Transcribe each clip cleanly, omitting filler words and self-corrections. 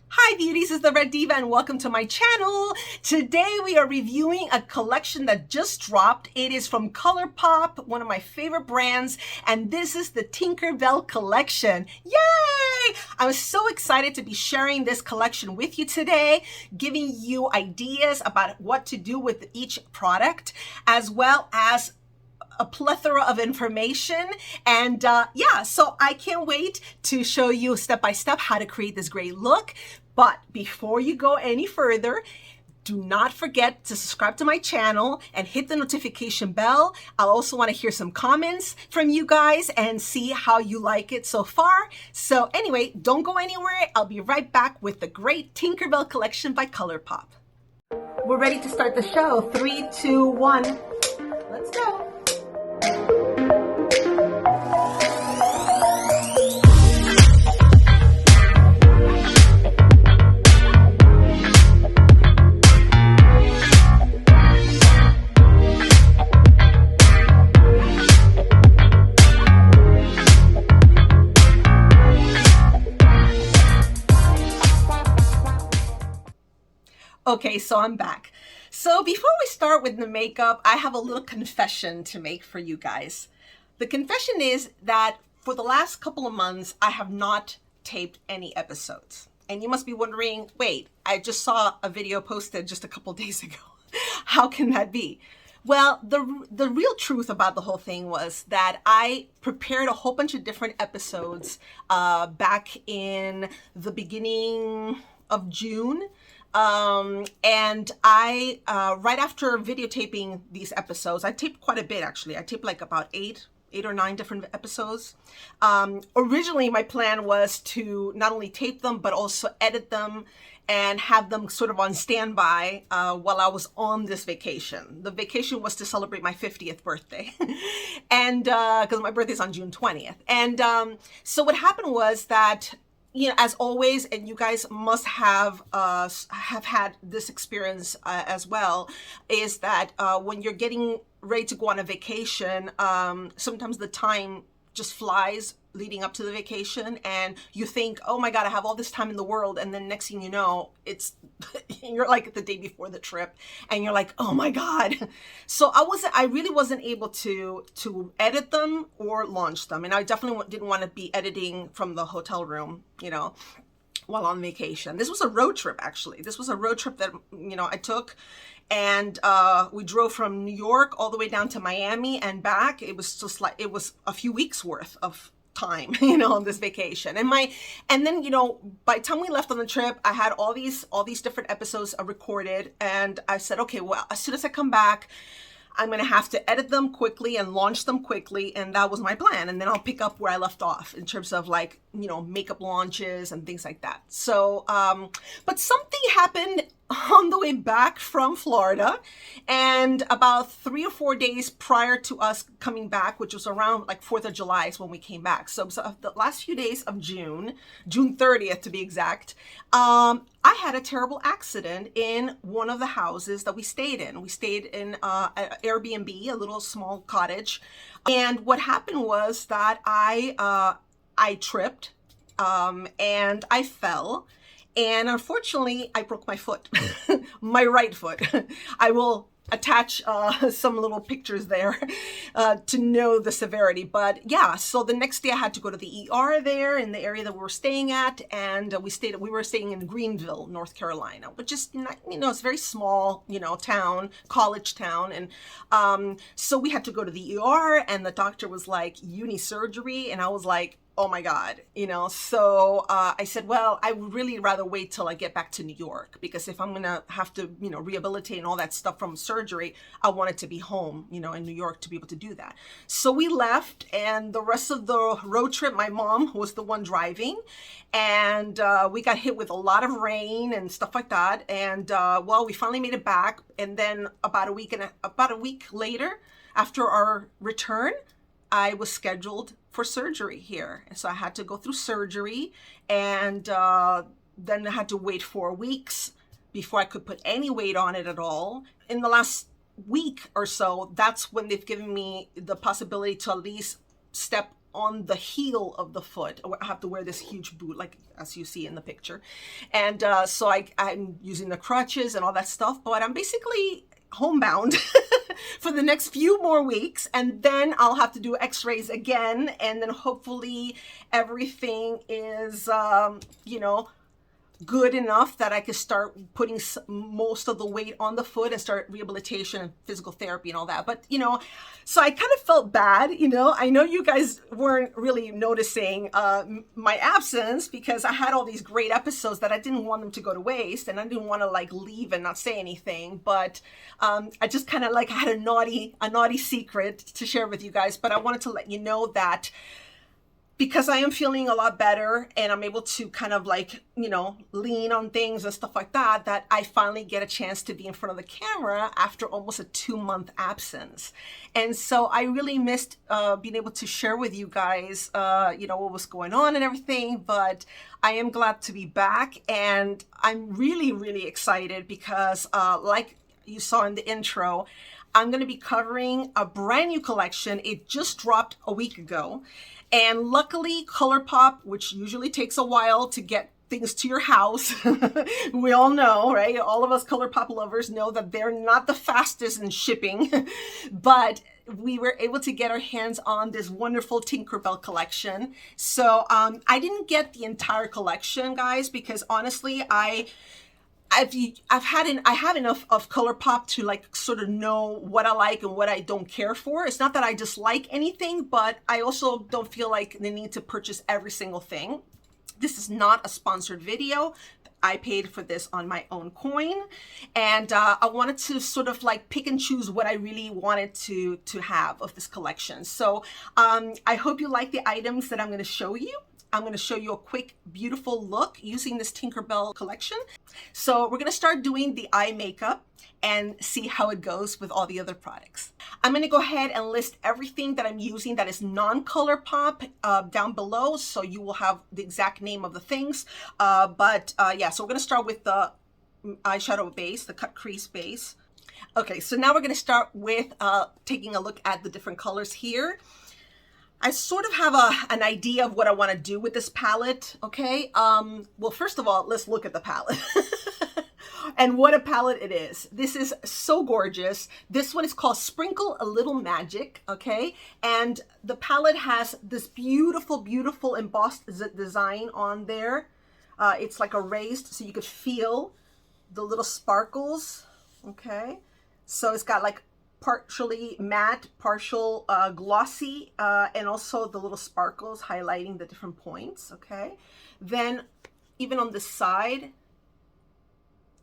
Hi beauties, it's the Red Diva and welcome to my channel. Today we are reviewing a collection that just dropped. It is from ColourPop, one of my favorite brands, and this is the Tinkerbell collection. Yay! I'm so excited to be sharing this collection with you today, giving you ideas about what to do with each product, as well as a plethora of information. And yeah, so I can't wait to show you step by step how to create this great look. But before you go any further, do not forget to subscribe to my channel and hit the notification bell. I also want to hear some comments from you guys and see how you like it so far. So anyway, don't go anywhere. I'll be right back with the great Tinkerbell collection by ColourPop. We're ready to start the show. 3, 2, 1. Let's go. Okay, so I'm back. So before we start with the makeup, I have a little confession to make for you guys. The confession is that for the last couple of months, I have not taped any episodes. And you must be wondering, wait, I just saw a video posted just a couple days ago. How can that be? Well, the real truth about the whole thing was that I prepared a whole bunch of different episodes back in the beginning of June. And I, right after videotaping these episodes, I taped quite a bit actually. I taped like about eight or nine different episodes. Originally my plan was to not only tape them, but also edit them and have them sort of on standby while I was on this vacation. The vacation was to celebrate my 50th birthday. And because my birthday's on June 20th. And so what happened was that, you know, as always, and you guys must have had this experience as well, is that when you're getting ready to go on a vacation, sometimes the time just flies leading up to the vacation and you think, oh my God, I have all this time in the world. And then next thing you know, you're like the day before the trip and you're like, oh my God. So I really wasn't able to edit them or launch them. And I definitely didn't want to be editing from the hotel room, you know, while on vacation. This was a road trip, actually. This was a road trip that, you know, I took. And we drove from New York all the way down to Miami and back. It was just like, it was a few weeks worth of time, you know, on this vacation. And then, you know, by the time we left on the trip, I had all these different episodes recorded. And I said, okay, well, as soon as I come back, I'm going to have to edit them quickly and launch them quickly. And that was my plan. And then I'll pick up where I left off in terms of like, you know, makeup launches and things like that. So, but something happened on the way back from Florida, and about 3 or 4 days prior to us coming back, which was around like 4th of July is when we came back. So the last few days of June 30th to be exact, I had a terrible accident in one of the houses that we stayed in. We stayed in an Airbnb, a little small cottage. And what happened was that I tripped and I fell. And unfortunately, I broke my foot, my right foot. I will attach some little pictures there to know the severity. But yeah, so the next day I had to go to the ER there in the area that we were staying at. And we were staying in Greenville, North Carolina, which is, you know, it's a very small, you know, town, college town. And so we had to go to the ER and the doctor was like, you need surgery. And I was like, oh my God, you know, so I said, well, I would really rather wait till I get back to New York, because if I'm gonna have to, you know, rehabilitate and all that stuff from surgery, I wanted to be home, you know, in New York to be able to do that. So we left, and the rest of the road trip, my mom was the one driving, and we got hit with a lot of rain and stuff like that. And well, we finally made it back. And then about a week later, after our return, I was scheduled for surgery here. So I had to go through surgery, and then I had to wait 4 weeks before I could put any weight on it at all. In the last week or so, that's when they've given me the possibility to at least step on the heel of the foot. I have to wear this huge boot, like as you see in the picture. And so I'm using the crutches and all that stuff, but I'm basically homebound for the next few more weeks, and then I'll have to do x-rays again, and then hopefully everything is you know, good enough that I could start putting most of the weight on the foot and start rehabilitation and physical therapy and all that. But you know, so I kind of felt bad, you know. I know you guys weren't really noticing my absence because I had all these great episodes that I didn't want them to go to waste, and I didn't want to like leave and not say anything. But I just kind of like had a naughty secret to share with you guys. But I wanted to let you know that because I am feeling a lot better and I'm able to kind of like, you know, lean on things and stuff like that, that I finally get a chance to be in front of the camera after almost a 2-month absence. And so I really missed being able to share with you guys, you know, what was going on and everything, but I am glad to be back. And I'm really, really excited because like you saw in the intro, I'm going to be covering a brand new collection. It just dropped a week ago. And luckily, ColourPop, which usually takes a while to get things to your house, we all know, right? All of us ColourPop lovers know that they're not the fastest in shipping, but we were able to get our hands on this wonderful Tinkerbell collection. So I didn't get the entire collection, guys, because honestly, I have enough of ColourPop to like sort of know what I like and what I don't care for. It's not that I dislike anything, but I also don't feel like the need to purchase every single thing. This is not a sponsored video. I paid for this on my own coin, and I wanted to sort of like pick and choose what I really wanted to have of this collection. So I hope you like the items that I'm going to show you. I'm going to show you a quick, beautiful look using this Tinkerbell collection. So we're going to start doing the eye makeup and see how it goes with all the other products. I'm going to go ahead and list everything that I'm using that is non-ColourPop down below, so you will have the exact name of the things. Yeah, so we're going to start with the eyeshadow base, the cut crease base. Okay, so now we're going to start with taking a look at the different colors here. I sort of have an idea of what I want to do with this palette, okay? Well, first of all, let's look at the palette. And what a palette it is. This is so gorgeous. This one is called Sprinkle a Little Magic, okay? And the palette has this beautiful, beautiful embossed design on there. It's like a raised, so you could feel the little sparkles, okay? So it's got like partially matte, partial glossy, and also the little sparkles highlighting the different points, okay? Then even on the side,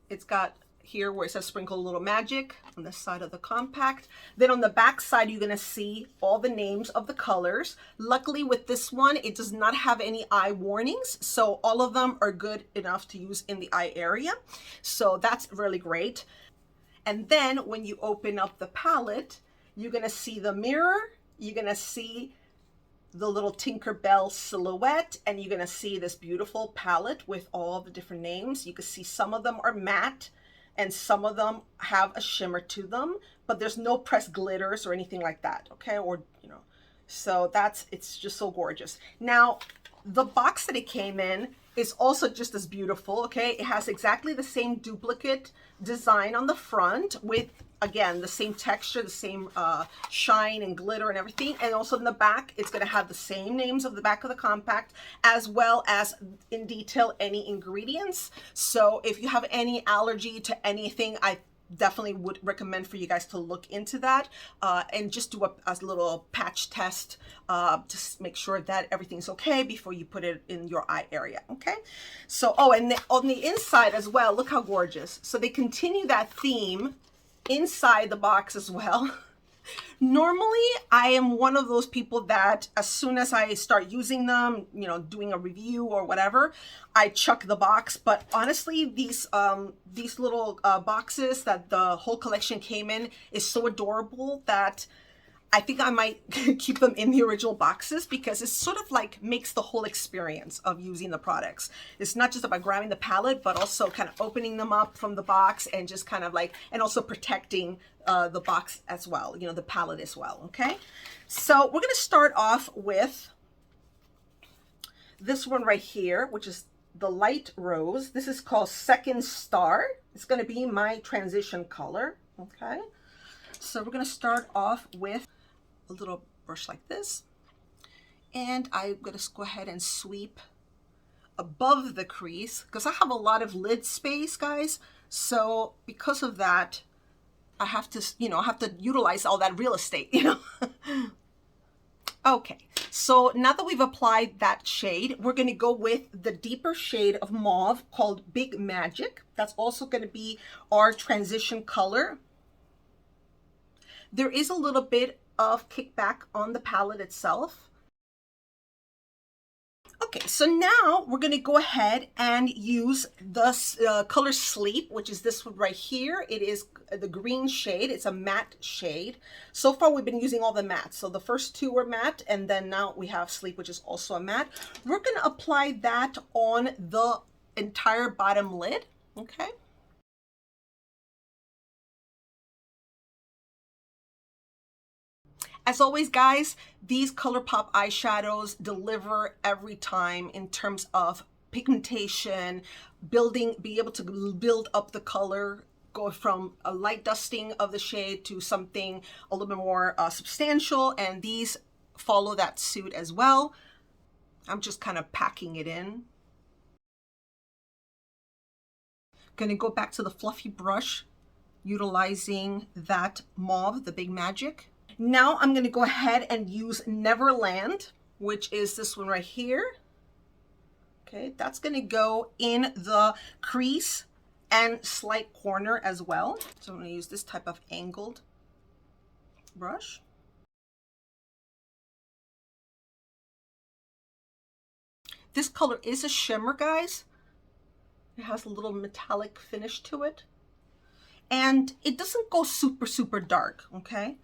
it's got here where it says Sprinkle a Little Magic on the side of the compact. Then on the back side, you're gonna see all the names of the colors. Luckily with this one, it does not have any eye warnings, so all of them are good enough to use in the eye area. So that's really great. And then when you open up the palette, you're gonna see the mirror, you're gonna see the little Tinkerbell silhouette, and you're gonna see this beautiful palette with all the different names. You can see some of them are matte and some of them have a shimmer to them, but there's no pressed glitters or anything like that, okay? Or, you know, so it's just so gorgeous. Now, the box that it came in is also just as beautiful, okay? It has exactly the same duplicate design on the front with, again, the same texture, the same shine and glitter and everything. And also in the back, it's gonna have the same names of the back of the compact, as well as in detail any ingredients. So if you have any allergy to anything, I definitely would recommend for you guys to look into that and just do a little patch test to make sure that everything's okay before you put it in your eye area, okay? So, oh, and on the inside as well, look how gorgeous. So they continue that theme inside the box as well. Normally, I am one of those people that as soon as I start using them, you know, doing a review or whatever, I chuck the box. But honestly, these little boxes that the whole collection came in is so adorable that I think I might keep them in the original boxes, because it sort of like makes the whole experience of using the products. It's not just about grabbing the palette, but also kind of opening them up from the box and just kind of like, and also protecting the box as well, you know, the palette as well, okay? So we're gonna start off with this one right here, which is the light rose. This is called Second Star. It's going to be my transition color. Okay, so we're going to start off with a little brush like this, and I'm going to go ahead and sweep above the crease because I have a lot of lid space, guys. So because of that, I have to, I have to utilize all that real estate, Okay, so now that we've applied that shade, we're going to go with the deeper shade of mauve called Big Magic. That's also going to be our transition color. There is a little bit of kickback on the palette itself. Okay, so now we're going to go ahead and use the color Sleep, which is this one right here. It is the green shade. It's a matte shade. So far, we've been using all the mattes. So the first two were matte, and then now we have Sleep, which is also a matte. We're going to apply that on the entire bottom lid, okay? As always, guys, these ColourPop eyeshadows deliver every time in terms of pigmentation, be able to build up the color, go from a light dusting of the shade to something a little bit more substantial, and these follow that suit as well. I'm just kind of packing it in. Gonna go back to the fluffy brush, utilizing that mauve, the Big Magic. Now I'm going to go ahead and use Neverland, which is this one right here. Okay, that's going to go in the crease and slight corner as well. So I'm going to use this type of angled brush. This color is a shimmer, guys. It has a little metallic finish to it. And it doesn't go super, super dark, okay?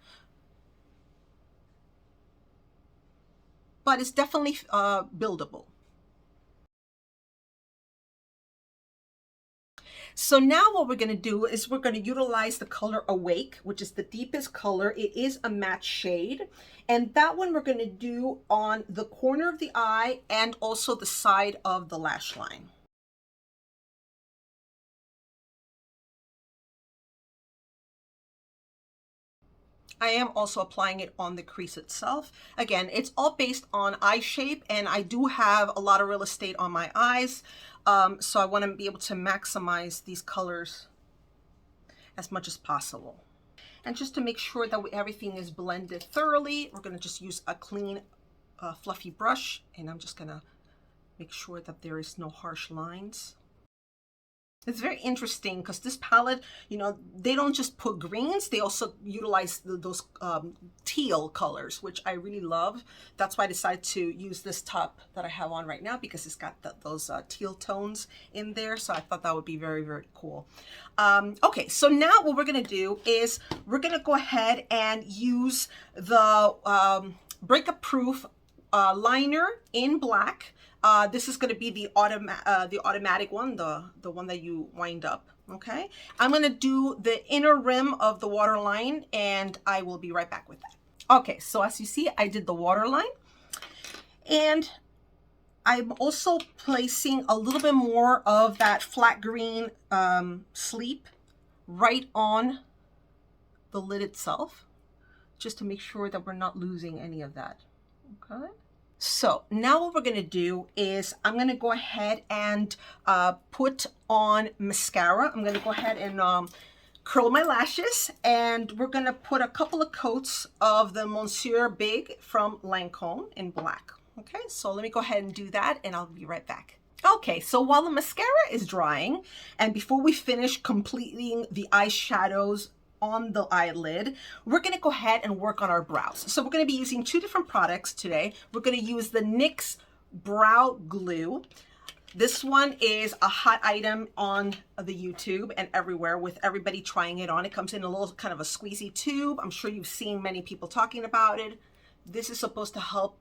But it's definitely buildable. So now what we're going to do is we're going to utilize the color Awake, which is the deepest color. It is a matte shade. And that one we're going to do on the corner of the eye and also the side of the lash line. I am also applying it on the crease itself. Again, it's all based on eye shape, and I do have a lot of real estate on my eyes, so I want to be able to maximize these colors as much as possible. And just to make sure that everything is blended thoroughly, we're going to just use a clean, fluffy brush, and I'm just going to make sure that there is no harsh lines. It's very interesting because this palette, they don't just put greens, they also utilize those teal colors, which I really love. That's why I decided to use this top that I have on right now, because it's got those teal tones in there. So I thought that would be very, very cool. Okay, so now what we're going to do is we're going to go ahead and use the breakup proof liner in black. This is going to be the automatic one, the one that you wind up. Okay, I'm going to do the inner rim of the waterline, and I will be right back with that. Okay, so as you see, I did the waterline, and I'm also placing a little bit more of that flat green Sleep right on the lid itself, just to make sure that we're not losing any of that. Okay. So now what we're going to do is I'm going to go ahead and put on mascara. I'm going to go ahead and curl my lashes, and we're going to put a couple of coats of the Monsieur Big from Lancome in black. Okay, so let me go ahead and do that, and I'll be right back. Okay, so while the mascara is drying, and before we finish completing the eyeshadows on the eyelid, we're going to go ahead and work on our brows. So we're going to be using two different products today. We're going to use the NYX Brow Glue. This one is a hot item on the YouTube and everywhere, with everybody trying it on. It comes in a little kind of a squeezy tube. I'm sure you've seen many people talking about it. This is supposed to help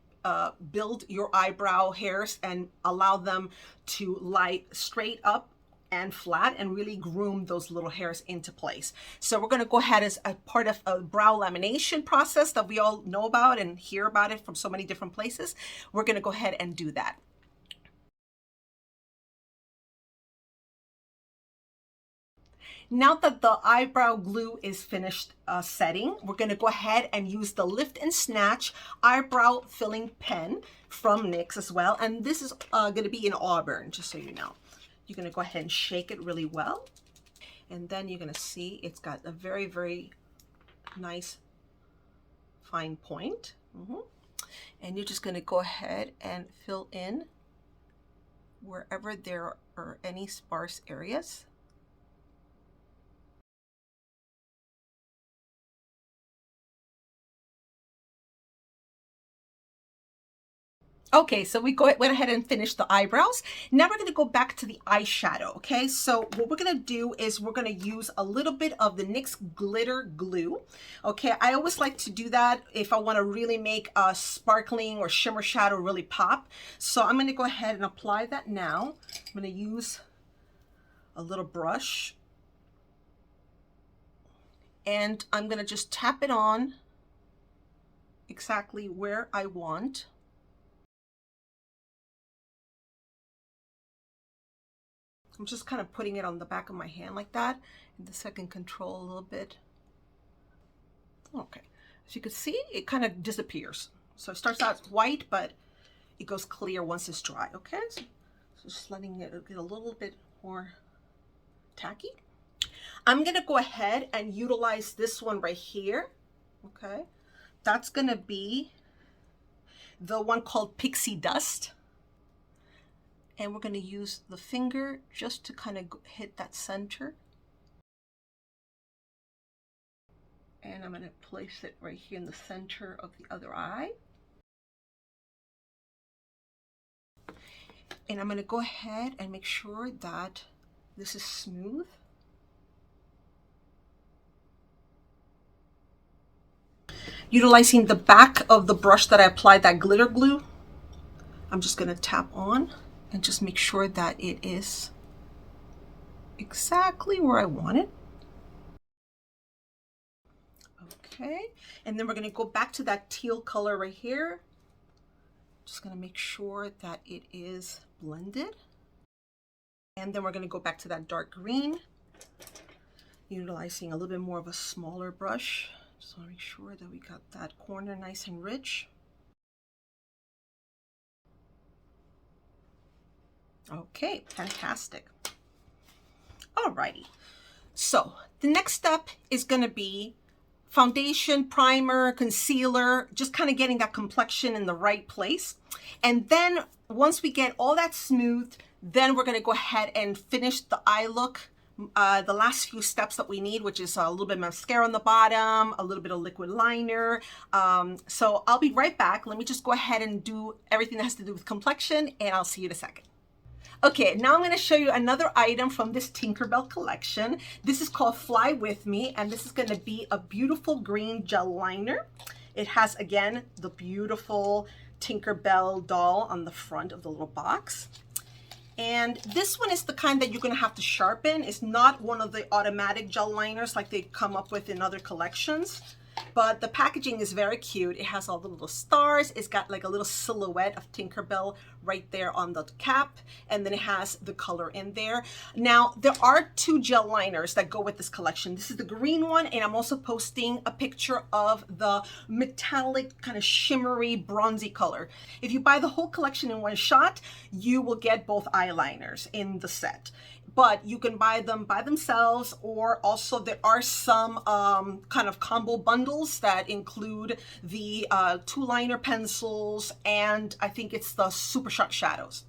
build your eyebrow hairs and allow them to lie straight up and flat and really groom those little hairs into place. So we're going to go ahead as a part of a brow lamination process that we all know about and hear about it from so many different places. We're going to go ahead and do that. Now that the eyebrow glue is finished setting, we're going to go ahead and use the Lift and Snatch eyebrow filling pen from NYX as well. And this is going to be in auburn, just so you know. You're going to go ahead and shake it really well. And then you're going to see it's got a very, very nice fine point. And you're just going to go ahead and fill in wherever there are any sparse areas. Okay, so we went ahead and finished the eyebrows. Now we're going to go back to the eyeshadow, okay? So what we're going to do is we're going to use a little bit of the NYX Glitter Glue, okay? I always like to do that if I want to really make a sparkling or shimmer shadow really pop. So I'm going to go ahead and apply that now. I'm going to use a little brush. And I'm going to just tap it on exactly where I want. I'm just kind of putting it on the back of my hand like that, and this I can control a little bit. Okay, as you can see, it kind of disappears. So it starts out white, but it goes clear once it's dry, okay? So just letting it get a little bit more tacky. I'm gonna go ahead and utilize this one right here, okay? That's gonna be the one called Pixie Dust. And we're going to use the finger just to kind of hit that center. And I'm going to place it right here in the center of the other eye. And I'm going to go ahead and make sure that this is smooth. Utilizing the back of the brush that I applied that glitter glue, I'm just going to tap on and just make sure that it is exactly where I want it. Okay, and then we're going to go back to that teal color right here. Just going to make sure that it is blended. And then we're going to go back to that dark green, utilizing a little bit more of a smaller brush. Just want to make sure that we got that corner nice and rich. Okay, fantastic. Alrighty, so the next step is going to be foundation, primer, concealer, just kind of getting that complexion in the right place. And then once we get all that smoothed, then we're going to go ahead and finish the eye look. The last few steps that we need, which is a little bit of mascara on the bottom, a little bit of liquid liner. So I'll be right back. Let me just go ahead and do everything that has to do with complexion, and I'll see you in a second. Okay, now I'm going to show you another item from this Tinkerbell collection. This is called Fly With Me, and this is going to be a beautiful green gel liner. It has, again, the beautiful Tinkerbell doll on the front of the little box. And this one is the kind that you're going to have to sharpen. It's not one of the automatic gel liners like they come up with in other collections. But the packaging is very cute. It has all the little stars. It's got like a little silhouette of Tinkerbell right there on the cap. And then it has the color in there. Now, there are two gel liners that go with this collection. This is the green one, and I'm also posting a picture of the metallic kind of shimmery bronzy color. If you buy the whole collection in one shot, you will get both eyeliners in the set. But you can buy them by themselves, or also there are some kind of combo bundles that include the 2 liner pencils, and I think it's the Super Shock Shadows.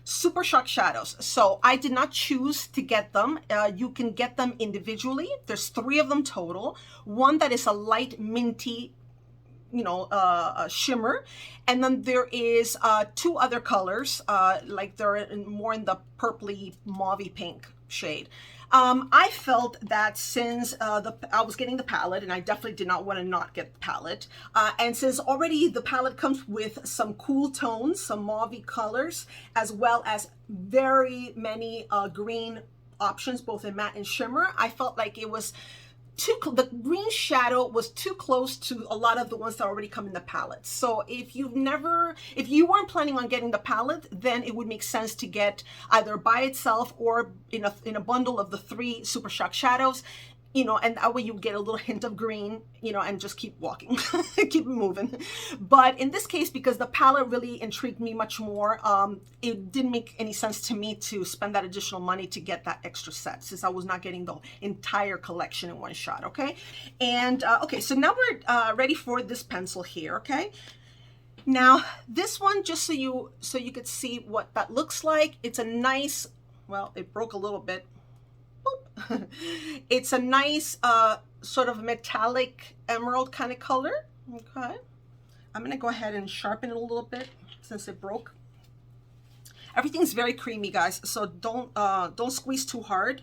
Super Shock Shadows. So I did not choose to get them. You can get them individually. There's 3 of them total. One that is a light minty, a shimmer, and then there is 2 other colors, like they're more in the purpley mauvey pink shade. I felt that since I was getting the palette, and I definitely did not want to not get the palette, and since already the palette comes with some cool tones, some mauvey colors, as well as very many green options, both in matte and shimmer, I felt like it was the green shadow was too close to a lot of the ones that already come in the palette. So if you weren't planning on getting the palette, then it would make sense to get either by itself or in a bundle of the 3 Super Shock shadows, you know, and that way you get a little hint of green, you know, and just keep walking, keep moving. But in this case, because the palette really intrigued me much more, it didn't make any sense to me to spend that additional money to get that extra set, since I was not getting the entire collection in one shot, okay? And, okay, so now we're ready for this pencil here, okay? Now, this one, just so you could see what that looks like, it's a nice, well, it broke a little bit. It's a nice sort of metallic emerald kind of color. Okay, I'm gonna go ahead and sharpen it a little bit since it broke. Everything's very creamy, guys, so don't squeeze too hard,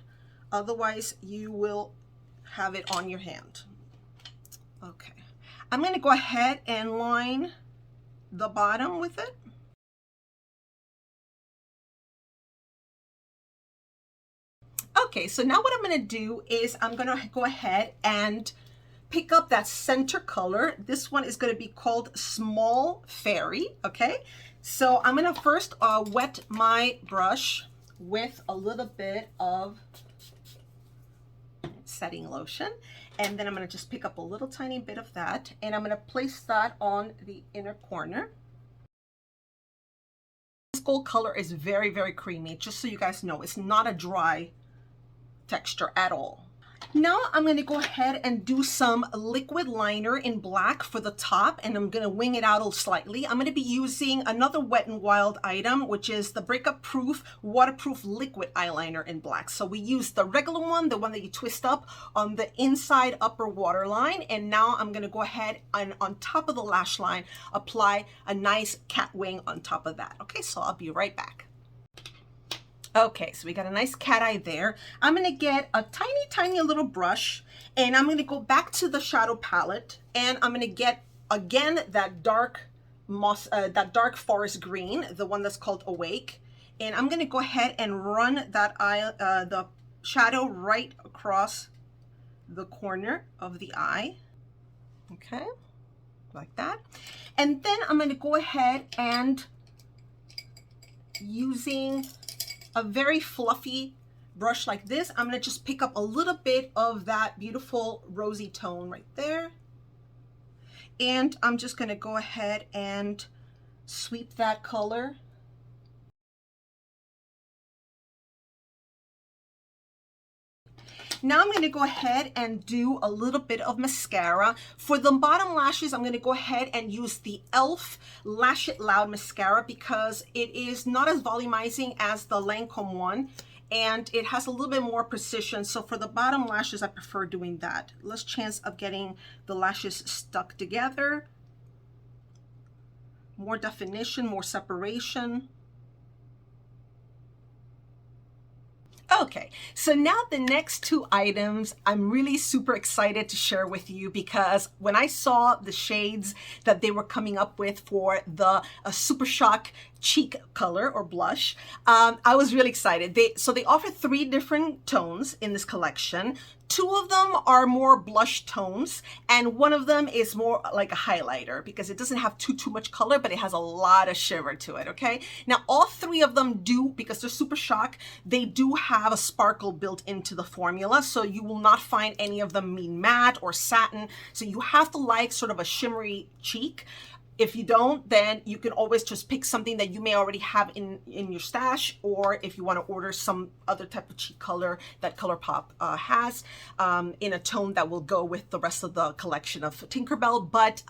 otherwise you will have it on your hand. Okay, I'm gonna go ahead and line the bottom with it. Okay, so now what I'm going to do is I'm going to go ahead and pick up that center color. This one is going to be called Small Fairy, okay? So I'm going to first wet my brush with a little bit of setting lotion, and then I'm going to just pick up a little tiny bit of that, and I'm going to place that on the inner corner. This gold color is very, very creamy, just so you guys know. It's not a dry texture at all. Now I'm going to go ahead and do some liquid liner in black for the top, and I'm going to wing it out slightly. I'm going to be using another Wet n Wild item, which is the Breakup Proof Waterproof Liquid Eyeliner in black. So we use the regular one, the one that you twist up on the inside upper waterline, and now I'm going to go ahead and on top of the lash line apply a nice cat wing on top of that. Okay, so I'll be right back. Okay, so we got a nice cat eye there. I'm going to get a tiny, tiny little brush, and I'm going to go back to the shadow palette, and I'm going to get, again, that dark forest green, the one that's called Awake. And I'm going to go ahead and run that the shadow right across the corner of the eye. Okay, like that. And then I'm going to go ahead and, using a very fluffy brush like this, I'm going to just pick up a little bit of that beautiful rosy tone right there. And I'm just going to go ahead and sweep that color. Now I'm going to go ahead and do a little bit of mascara. For the bottom lashes, I'm going to go ahead and use the e.l.f. Lash It Loud mascara because it is not as volumizing as the Lancome one, and it has a little bit more precision. So for the bottom lashes, I prefer doing that. Less chance of getting the lashes stuck together. More definition, more separation. Okay, so now the next 2 items I'm really super excited to share with you, because when I saw the shades that they were coming up with for the Super Shock cheek color or blush, I was really excited. So they offer 3 different tones in this collection. 2 of them are more blush tones, and one of them is more like a highlighter because it doesn't have too much color, but it has a lot of shimmer to it, okay? Now, all 3 of them do, because they're Super Shock, they do have a sparkle built into the formula, so you will not find any of them mean matte or satin, so you have to like sort of a shimmery cheek. If you don't, then you can always just pick something that you may already have in your stash, or if you want to order some other type of cheek color that ColourPop has in a tone that will go with the rest of the collection of Tinkerbell. But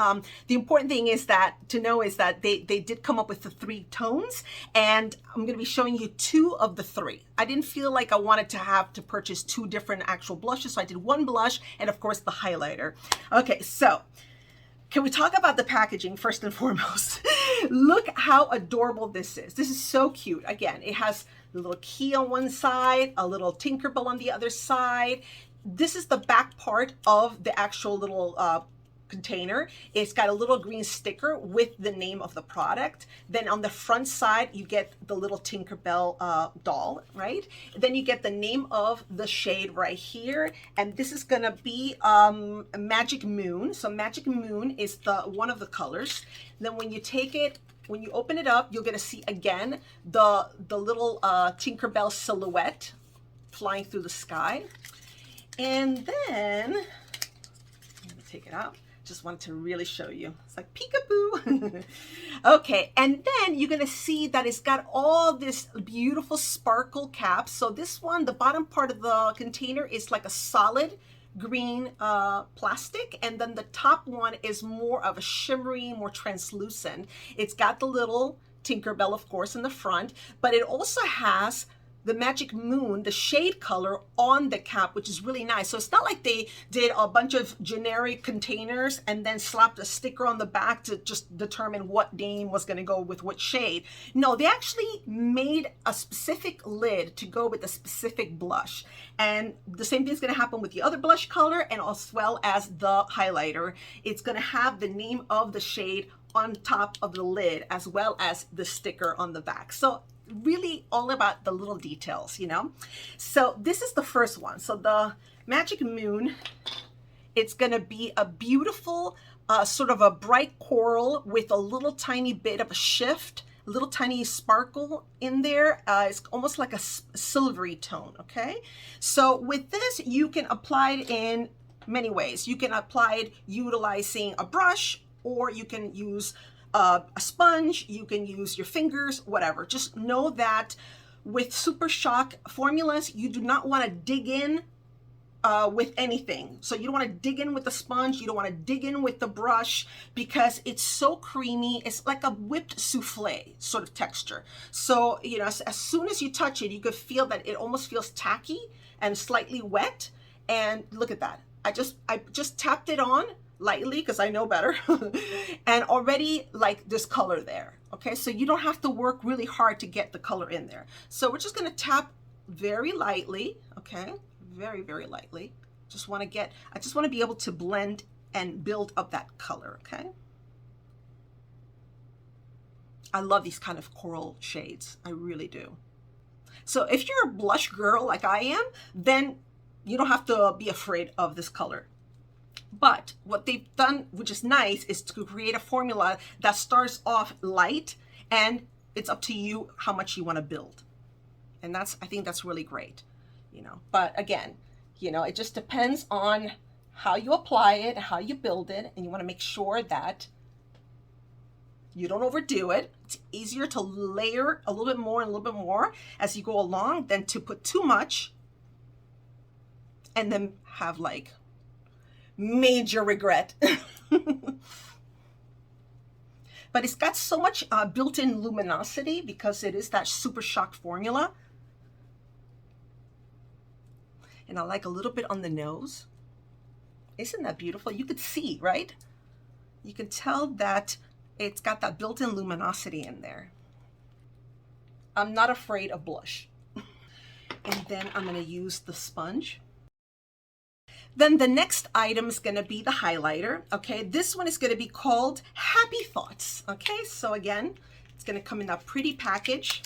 the important thing is that they did come up with the 3 tones, and I'm going to be showing you 2 of the 3. I didn't feel like I wanted to have to purchase 2 different actual blushes, so I did 1 blush and of course the highlighter. Okay, so can we talk about the packaging first and foremost? Look how adorable this is. This is so cute. Again, it has the little key on one side, a little Tinkerbell on the other side. This is the back part of the actual little container. It's got a little green sticker with the name of the product. Then on the front side, you get the little Tinkerbell doll, right? Then you get the name of the shade right here. And this is gonna be Magic Moon. So Magic Moon is one of the colors. Then when you take it, when you open it up, you're gonna see again the little Tinkerbell silhouette flying through the sky. And then, I'm gonna take it out. Just wanted to really show you. It's like peekaboo. Okay, and then you're gonna see that it's got all this beautiful sparkle caps. So this one, the bottom part of the container is like a solid green plastic, and then the top one is more of a shimmery, more translucent. It's got the little Tinkerbell, of course, in the front, but it also has the Magic Moon, the shade color on the cap, which is really nice. So it's not like they did a bunch of generic containers and then slapped a sticker on the back to just determine what name was gonna go with what shade. No, they actually made a specific lid to go with a specific blush. And the same thing is gonna happen with the other blush color and as well as the highlighter. It's gonna have the name of the shade on top of the lid as well as the sticker on the back. So really all about the little details, you know? So this is the first one. So the Magic Moon, it's gonna be a beautiful sort of a bright coral with a little tiny bit of a shift, a little tiny sparkle in there. It's almost like a silvery tone, okay? So with this, you can apply it in many ways. You can apply it utilizing a brush, or you can use a sponge, you can use your fingers, whatever. Just know that with Super Shock formulas, you do not want to dig in with anything. So you don't want to dig in with the sponge, you don't want to dig in with the brush, because it's so creamy. It's like a whipped souffle sort of texture. So, you know, as soon as you touch it, you could feel that it almost feels tacky and slightly wet. And look at that. I just tapped it on lightly because I know better and already like this color there. Okay, so you don't have to work really hard to get the color in there. So we're just going to tap very lightly. Okay, very, very lightly. I just want to be able to blend and build up that color. Okay, I love these kind of coral shades. I really do. So if you're a blush girl like I am, then you don't have to be afraid of this color. But what they've done, which is nice, is to create a formula that starts off light, and it's up to you how much you want to build. And I think that's really great, you know. But again, you know, it just depends on how you apply it, how you build it, and you want to make sure that you don't overdo it. It's easier to layer a little bit more and a little bit more as you go along than to put too much and then have like major regret. But it's got so much built-in luminosity because it is that Super Shock formula. And I like a little bit on the nose. Isn't that beautiful? You could see, right? You can tell that it's got that built-in luminosity in there. I'm not afraid of blush. And then I'm going to use the sponge. Then the next item is going to be the highlighter. Okay, this one is going to be called Happy Thoughts. Okay, so again, it's going to come in that pretty package.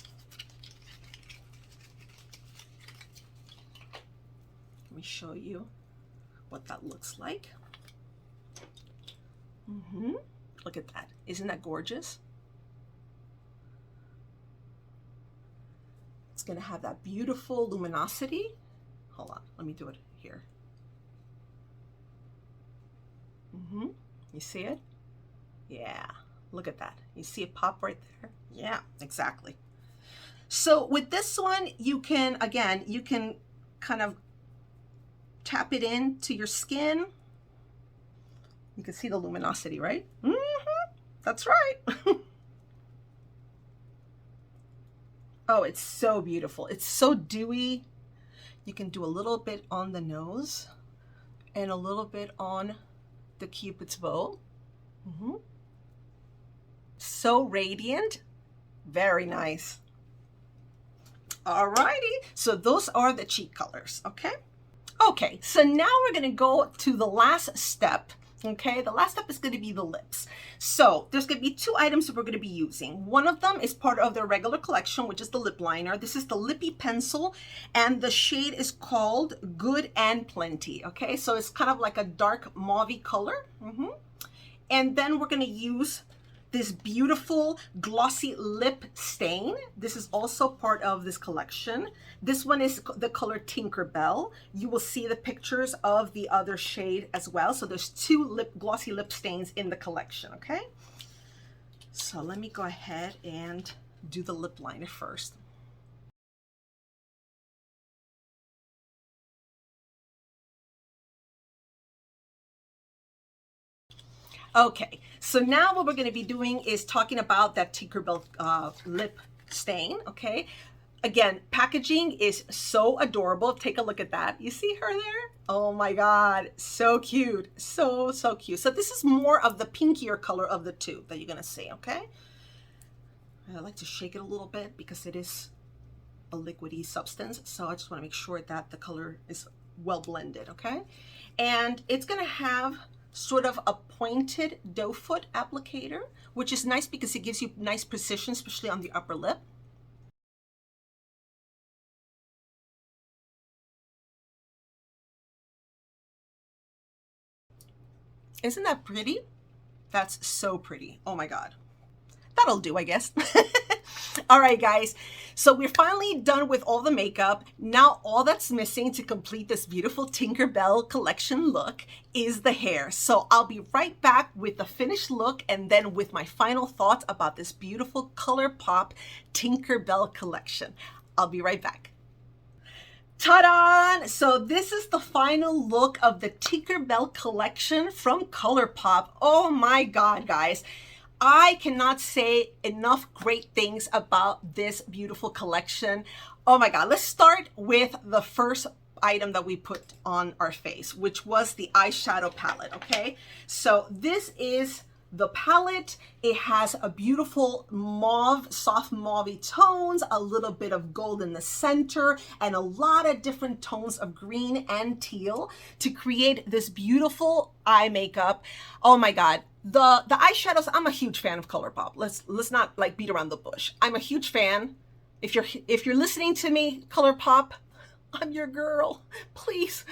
Let me show you what that looks like. Look at that. Isn't that gorgeous? It's going to have that beautiful luminosity. Hold on, let me do it here. You see it? Yeah, look at that. You see it pop right there? Yeah, exactly. So with this one, you can, again, you can kind of tap it into your skin. You can see the luminosity, right? That's right. Oh, it's so beautiful. It's so dewy. You can do a little bit on the nose and a little bit on the Cupid's bow. So radiant. Very nice. Alrighty, so those are the cheek colors, okay? Okay, so now we're gonna go to the last step, Okay, the last step is going to be the lips. So there's going to be 2 items that we're going to be using. One of them is part of their regular collection, which is the lip liner. This is the Lippy Pencil, and the shade is called Good and Plenty. Okay, so it's kind of like a dark mauve color. And then we're going to use this beautiful Glossy Lip Stain. This is also part of this collection. This one is the color Tinkerbell. You will see the pictures of the other shade as well. So there's 2 glossy lip stains in the collection, okay? So let me go ahead and do the lip liner first. Okay, so now what we're going to be doing is talking about that Tinkerbell lip stain, okay? Again, packaging is so adorable. Take a look at that. You see her there? Oh my God, so cute. So cute. So this is more of the pinkier color of the 2 that you're going to see, okay? I like to shake it a little bit because it is a liquidy substance. So I just want to make sure that the color is well blended, okay? And it's going to have sort of a pointed doe foot applicator, which is nice because it gives you nice precision, especially on the upper lip. Isn't that pretty? That's so pretty. Oh my God. That'll do, I guess. All right, guys. So we're finally done with all the makeup. Now all that's missing to complete this beautiful Tinkerbell collection look is the hair. So I'll be right back with the finished look and then with my final thoughts about this beautiful ColourPop Tinkerbell collection. I'll be right back. Ta-da! So this is the final look of the Tinkerbell collection from ColourPop. Oh my God, guys. I cannot say enough great things about this beautiful collection. Oh my God, let's start with the first item that we put on our face, which was the eyeshadow palette, okay? So this is the palette. It has a beautiful mauve, soft mauve tones, a little bit of gold in the center, and a lot of different tones of green and teal to create this beautiful eye makeup. Oh my God. The eyeshadows, I'm a huge fan of ColourPop. Let's not like beat around the bush. I'm a huge fan. If you're listening to me, ColourPop, I'm your girl. Please,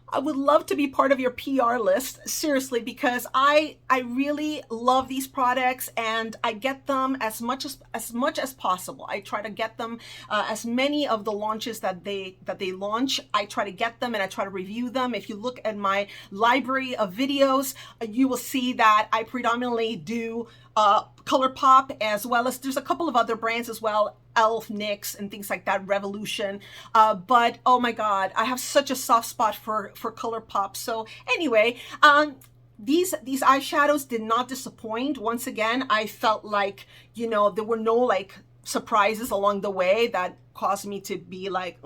I would love to be part of your PR list, seriously, because I really love these products and I get them as much as possible. I try to get them as many of the launches that they launch. I try to get them and I try to review them. If you look at my library of videos, you will see that I predominantly do ColourPop, as well as there's a couple of other brands as well, Elf, NYX, and things like that, Revolution. But oh my God, I have such a soft spot for ColourPop. So anyway, these eyeshadows did not disappoint. Once again, I felt like, you know, there were no like surprises along the way that caused me to be like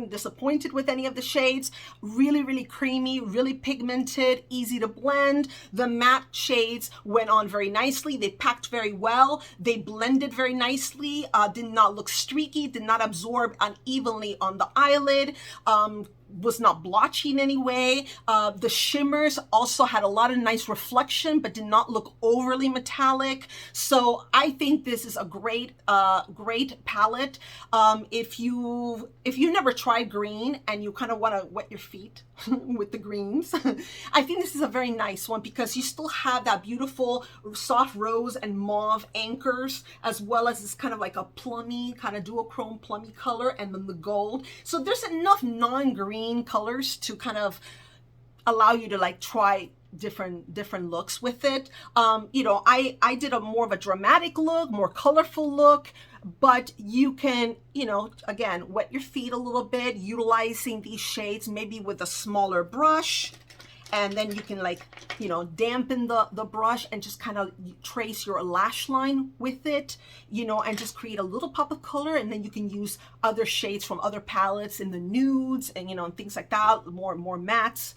disappointed with any of the shades. Really creamy, really pigmented, easy to blend. The matte shades went on very nicely. They packed very well. They blended very nicely. Did not look streaky, did not absorb unevenly on the eyelid. Was not blotchy in any way. The shimmers also had a lot of nice reflection, but did not look overly metallic. So I think this is a great palette. If you never tried green and you kind of want to wet your feet with the greens, I think this is a very nice one because you still have that beautiful soft rose and mauve anchors, as well as this kind of like a plummy, kind of duochrome plummy color, and then the gold. So there's enough non-green colors to kind of allow you to like try different looks with it. You know, I did a more of a dramatic look, more colorful look, but you can, you know, again, wet your feet a little bit, utilizing these shades maybe with a smaller brush. And then you can like, you know, dampen the brush and just kind of trace your lash line with it, you know, and just create a little pop of color. And then you can use other shades from other palettes in the nudes and, you know, and things like that, more mattes.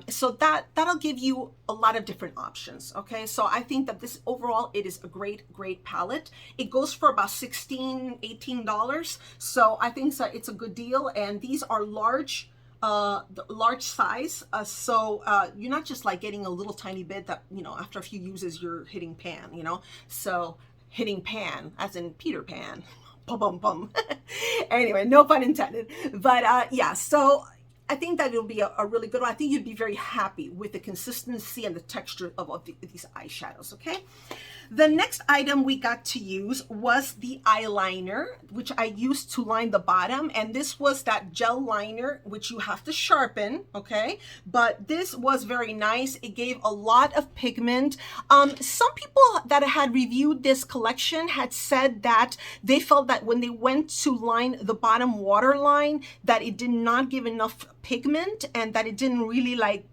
So that'll give you a lot of different options. Okay, so I think that this overall, it is a great palette. It goes for about $16, $18. So I think it's a good deal. And these are large the large size, so you're not just like getting a little tiny bit that, you know, after a few uses you're hitting pan, you know, so hitting pan as in Peter Pan. Bum bum bum. Anyway, no pun intended. But yeah, so I think that it'll be a really good one. I think you'd be very happy with the consistency and the texture of these eyeshadows, okay? The next item we got to use was the eyeliner, which I used to line the bottom. And this was that gel liner, which you have to sharpen, okay? But this was very nice. It gave a lot of pigment. Some people that had reviewed this collection had said that they felt that when they went to line the bottom waterline, that it did not give enough pigment and that it didn't really like,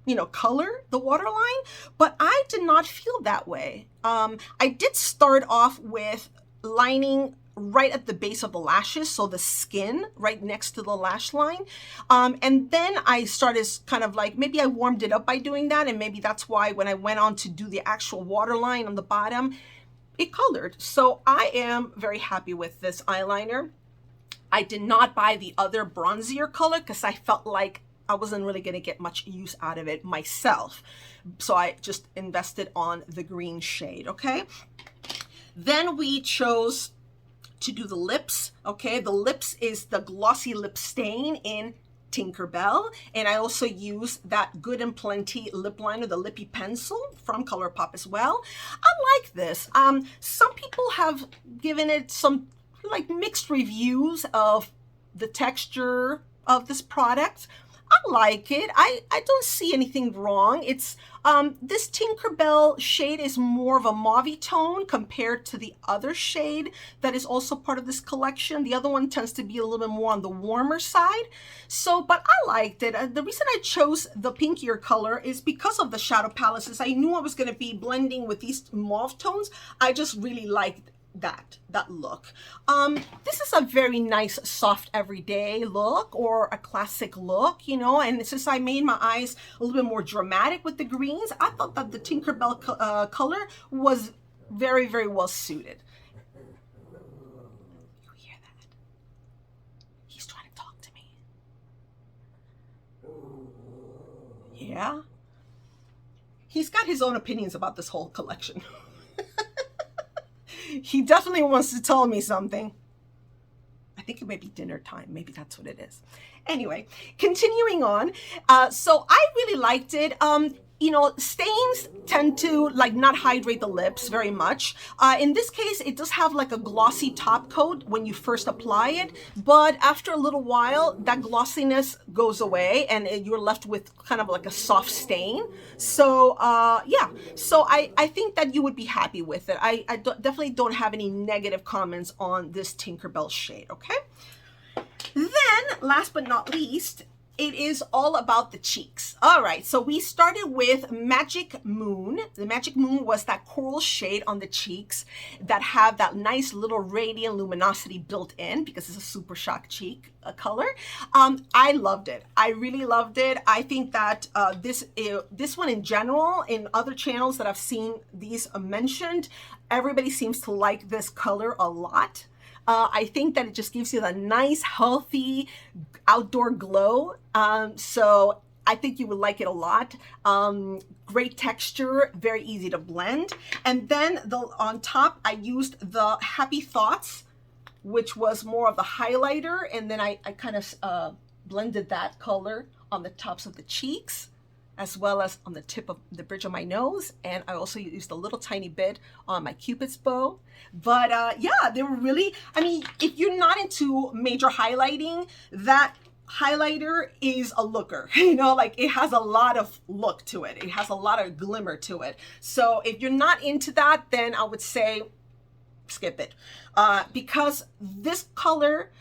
you know, color the waterline, but I did not feel that way. I did start off with lining right at the base of the lashes, so the skin right next to the lash line. And then I started kind of like, maybe I warmed it up by doing that, and maybe that's why when I went on to do the actual waterline on the bottom, it colored. So I am very happy with this eyeliner. I did not buy the other bronzier color because I felt like I wasn't really going to get much use out of it myself. So I just invested on the green shade, okay? Then we chose to do the lips, okay? The lips is the Glossy Lip Stain in Tinkerbell. And I also use that Good and Plenty lip liner, the Lippy Pencil from ColourPop as well. I like this. Some people have given it some like mixed reviews of the texture of this product. I like it. I don't see anything wrong. It's this Tinkerbell shade is more of a mauve tone compared to the other shade that is also part of this collection. The other one tends to be a little bit more on the warmer side. So, but I liked it. The reason I chose the pinkier color is because of the shadow palette. Since I knew I was going to be blending with these mauve tones, I just really liked that look. This is a very nice soft everyday look or a classic look, you know, and since I made my eyes a little bit more dramatic with the greens, I thought that the Tinkerbell color was very, very well suited. You hear that? He's trying to talk to me. Yeah? He's got his own opinions about this whole collection. He definitely wants to tell me something. I think it might be dinner time. Maybe that's what it is. Anyway, continuing on. So I really liked it. You know, stains tend to like not hydrate the lips very much. In this case, it does have like a glossy top coat when you first apply it, but after a little while, that glossiness goes away and you're left with kind of like a soft stain. So yeah, so I think that you would be happy with it. I definitely don't have any negative comments on this Tinkerbell shade, okay? Then, last but not least, it is all about the cheeks. All right, so we started with Magic Moon. The Magic Moon was that coral shade on the cheeks that have that nice little radiant luminosity built in because it's a super shock cheek color. I loved it. I really loved it. I think that this one in general, in other channels that I've seen these mentioned, everybody seems to like this color a lot. I think that it just gives you the nice, healthy outdoor glow. So I think you would like it a lot. Great texture, very easy to blend. And then on top, I used the Happy Thoughts, which was more of the highlighter. And then I kind of blended that color on the tops of the cheeks, as well as on the tip of the bridge of my nose. And I also used a little tiny bit on my Cupid's bow. But yeah, they were really, I mean, if you're not into major highlighting, that highlighter is a looker, you know, like it has a lot of look to it. It has a lot of glimmer to it. So if you're not into that, then I would say skip it. Because this color,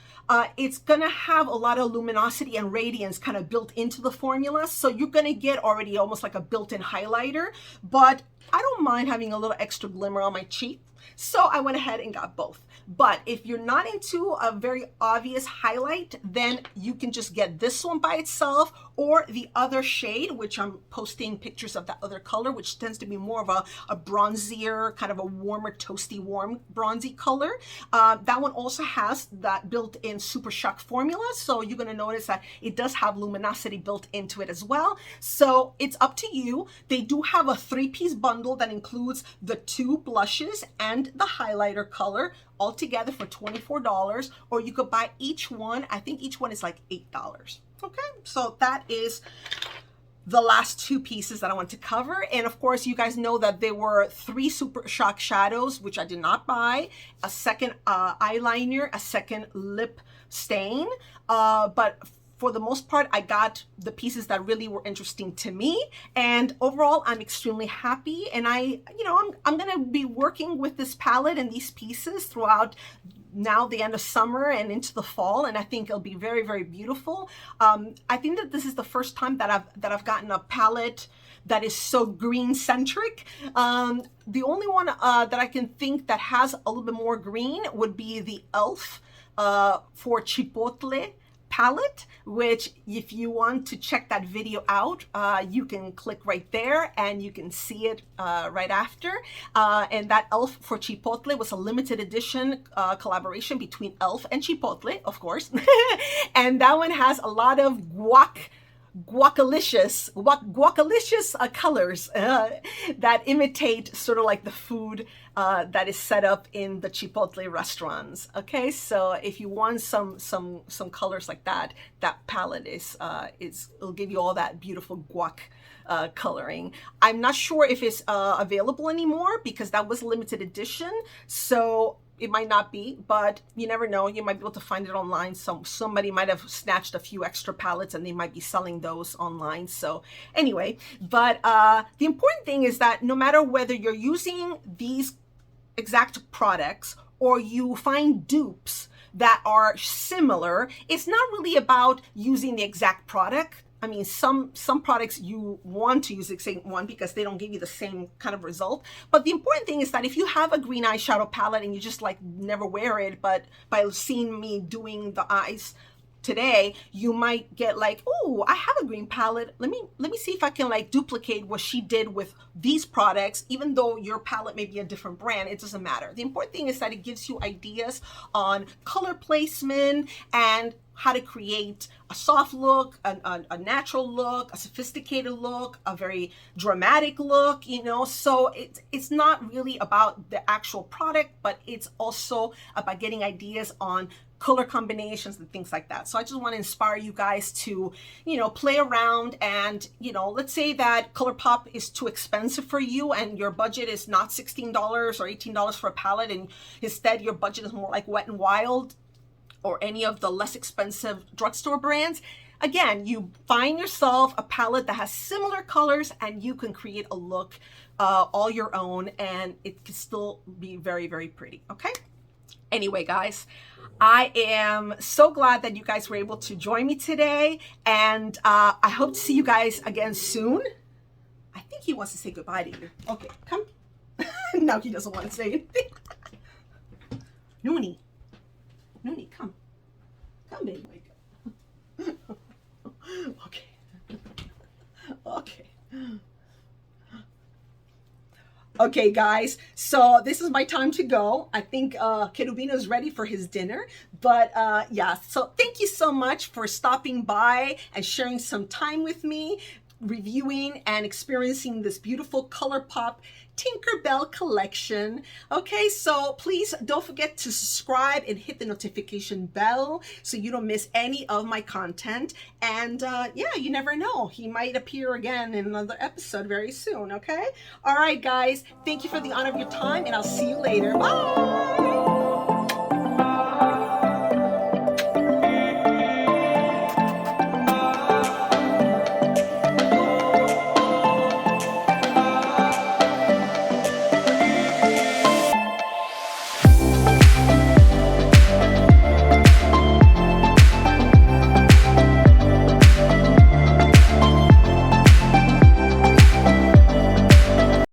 it's gonna have a lot of luminosity and radiance kind of built into the formula. So you're gonna get already almost like a built-in highlighter, but I don't mind having a little extra glimmer on my cheek. So I went ahead and got both. But if you're not into a very obvious highlight, then you can just get this one by itself, or the other shade, which I'm posting pictures of that other color, which tends to be more of a bronzier, kind of a warmer, toasty, warm, bronzy color. That one also has that built-in Super Shock formula, so you're going to notice that it does have luminosity built into it as well. So it's up to you. They do have a 3-piece bundle that includes the 2 blushes and the highlighter color all together for $24, or you could buy each one. I think each one is like $8. Okay, so that is the last 2 pieces that I want to cover. And of course, you guys know that there were 3 Super Shock shadows, which I did not buy, a second eyeliner, a second lip stain, but for the most part, I got the pieces that really were interesting to me. And overall, I'm extremely happy. And I'm gonna be working with this palette and these pieces throughout now the end of summer and into the fall, and I think it'll be very, very beautiful. I think that this is the first time that I've gotten a palette that is so green centric. The only one that I can think that has a little bit more green would be the e.l.f. For Chipotle palette, which if you want to check that video out, you can click right there and you can see it right after. And that e.l.f. for Chipotle was a limited edition collaboration between e.l.f. and Chipotle, of course. And that one has a lot of guacalicious colors that imitate sort of like the food that is set up in the Chipotle restaurants. Okay, so if you want some colors like that, that palette it'll give you all that beautiful guac coloring. I'm not sure if it's available anymore because that was limited edition, so it might not be, but you never know. You might be able to find it online. Somebody might have snatched a few extra palettes and they might be selling those online. So anyway, but the important thing is that no matter whether you're using these exact products or you find dupes that are similar, it's not really about using the exact product. I mean, some products you want to use the same one because they don't give you the same kind of result. But the important thing is that if you have a green eyeshadow palette and you just like never wear it, but by seeing me doing the eyes today, you might get like, oh, I have a green palette. Let me see if I can like duplicate what she did with these products. Even though your palette may be a different brand, it doesn't matter. The important thing is that it gives you ideas on color placement and how to create a soft look, a natural look, a sophisticated look, a very dramatic look, you know. So it's not really about the actual product, but it's also about getting ideas on color combinations and things like that. So I just want to inspire you guys to, you know, play around and, you know, let's say that ColourPop is too expensive for you and your budget is not $16 or $18 for a palette, and instead your budget is more like Wet n Wild or any of the less expensive drugstore brands. Again, you find yourself a palette that has similar colors and you can create a look all your own, and it can still be very, very pretty. Okay. Anyway, guys, I am so glad that you guys were able to join me today, and I hope to see you guys again soon. I think he wants to say goodbye to you. Okay, come. Now he doesn't want to say anything. Noonie, come. Come, baby. Okay. Okay. Okay, guys, so this is my time to go. I think Cherubino is ready for his dinner. But yeah, so thank you so much for stopping by and sharing some time with me, reviewing and experiencing this beautiful ColourPop Tinkerbell collection. Okay, so please don't forget to subscribe and hit the notification bell so you don't miss any of my content. And yeah, you never know, he might appear again in another episode very soon. Okay, all right, guys, thank you for the honor of your time, and I'll see you later. Bye.